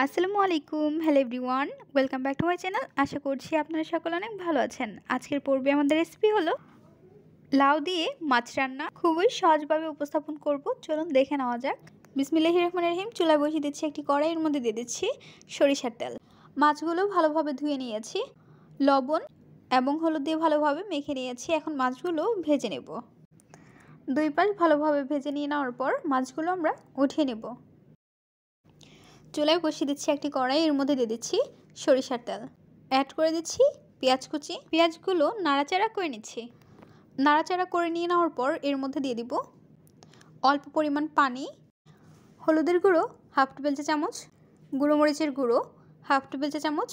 আসসালামু আলাইকুম, hello everyone, welcome back to my channel. আশা করছি আপনারা সকলে অনেক ভালো আছেন। আজকের পর্বে আমাদের রেসিপি হলো লাউ দিয়ে মাছ রান্না। খুবই সহজভাবে উপস্থাপন করব, চলুন দেখে নেওয়া যাক। বিসমিল্লাহির রহমানির রহিম। চুলায় বসিয়ে দিচ্ছি একটি কড়াইয়ের মধ্যে দিয়ে দিচ্ছি সরিষার তেল। মাছগুলো ভালোভাবে ধুয়ে নিয়েছি, লবণ এবং হলুদ দিয়ে ভালোভাবে মেখে নিয়েছি। এখন মাছগুলো ভেজে নেব। দুই পাশ ভালোভাবে ভেজে নিয়ে নেওয়ার পর মাছগুলো আমরা উঠিয়ে নেব। চুলায় বসিয়ে দিচ্ছি একটি কড়াই, এর মধ্যে দিয়ে দিচ্ছি সরিষার তেল, অ্যাড করে দিচ্ছি পেঁয়াজ কুচি। পেঁয়াজগুলো নাড়াচাড়া করে নিচ্ছি। নাড়াচাড়া করে নিয়ে নেওয়ার পর এর মধ্যে দিয়ে দিব অল্প পরিমাণ পানি, হলুদের গুঁড়ো হাফ টেবিল চা চামচ, গুঁড়ো মরিচের গুঁড়ো হাফ টেবিল চা চামচ,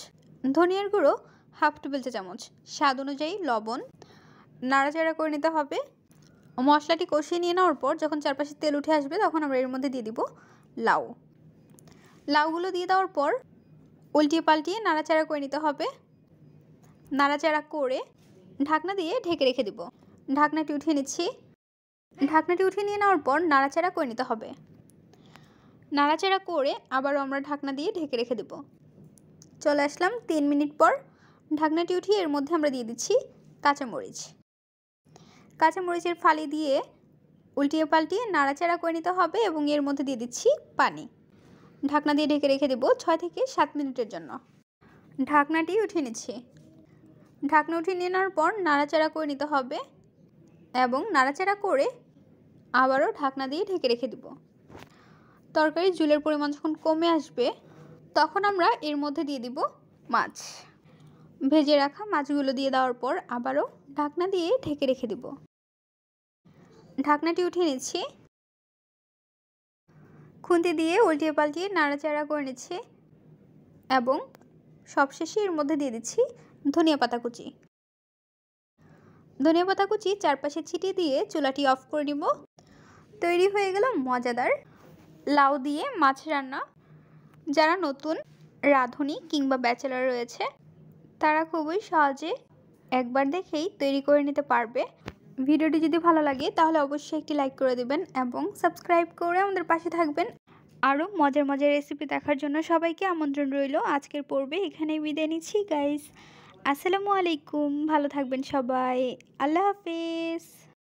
ধনিয়ার গুঁড়ো হাফ টেবিল চা চামচ, স্বাদ অনুযায়ী লবণ। নাড়াচাড়া করে নিতে হবে। মশলাটি কষিয়ে নিয়ে নেওয়ার পর যখন চারপাশে তেল উঠে আসবে তখন আমরা এর মধ্যে দিয়ে দিব লাউ। লাউগুলো দিয়ে দেওয়ার পর উল্টিয়ে পাল্টিয়ে নাড়াচাড়া করে নিতে হবে। নাড়াচাড়া করে ঢাকনা দিয়ে ঢেকে রেখে দিব। ঢাকনাটি উঠিয়ে নিচ্ছি। ঢাকনাটি উঠিয়ে নিয়ে নেওয়ার পর নাড়াচাড়া করে নিতে হবে। নাড়াচাড়া করে আবারও আমরা ঢাকনা দিয়ে ঢেকে রেখে দেব। চলে আসলাম 3 মিনিট পর। ঢাকনাটি উঠিয়ে এর মধ্যে আমরা দিয়ে দিচ্ছি কাঁচামরিচ। কাঁচামরিচের ফালি দিয়ে উল্টিয়ে পাল্টিয়ে নাড়াচাড়া করে নিতে হবে এবং এর মধ্যে দিয়ে দিচ্ছি পানি। ঢাকনা দিয়ে ঢেকে রেখে দেব 6 থেকে 7 মিনিটের জন্য। ঢাকনাটি উঠিয়ে নিচ্ছি। ঢাকনা উঠিয়ে নিয়ে নেওয়ার পর নাড়াচাড়া করে নিতে হবে এবং নাড়াচাড়া করে আবারও ঢাকনা দিয়ে ঢেকে রেখে দেব। তরকারির ঝোলের পরিমাণ যখন কমে আসবে তখন আমরা এর মধ্যে দিয়ে দিব মাছ। ভেজে রাখা মাছগুলো দিয়ে দেওয়ার পর আবারও ঢাকনা দিয়ে ঢেকে রেখে দেব। ঢাকনাটি উঠিয়ে নিচ্ছি। খুন্তি দিয়ে উল্টিয়ে পাল্টিয়ে নাড়াচাড়া করে নিচ্ছি এবং সবশেষে এর মধ্যে দিয়ে দিচ্ছি ধনিয়া পাতা কুচি। ধনিয়া পাতা কুচি চারপাশে ছিটিয়ে দিয়ে চুলাটি অফ করে নিব। তৈরি হয়ে গেল মজাদার লাউ দিয়ে মাছ রান্না। যারা নতুন রাঁধুনি কিংবা ব্যাচেলর রয়েছে তারা খুবই সহজে একবার দেখেই তৈরি করে নিতে পারবে। ভিডিওটি যদি ভালো লাগে তাহলে অবশ্যই একটি লাইক করে দেবেন এবং সাবস্ক্রাইব করে আমাদের পাশে থাকবেন। আরও মজার মজার রেসিপি দেখার জন্য সবাইকে আমন্ত্রণ রইল। আজকের পর্বে এখানেই বিদায় নিচ্ছি গাইস। আসসালামু আলাইকুম, ভালো থাকবেন সবাই। আল্লাহ হাফেজ।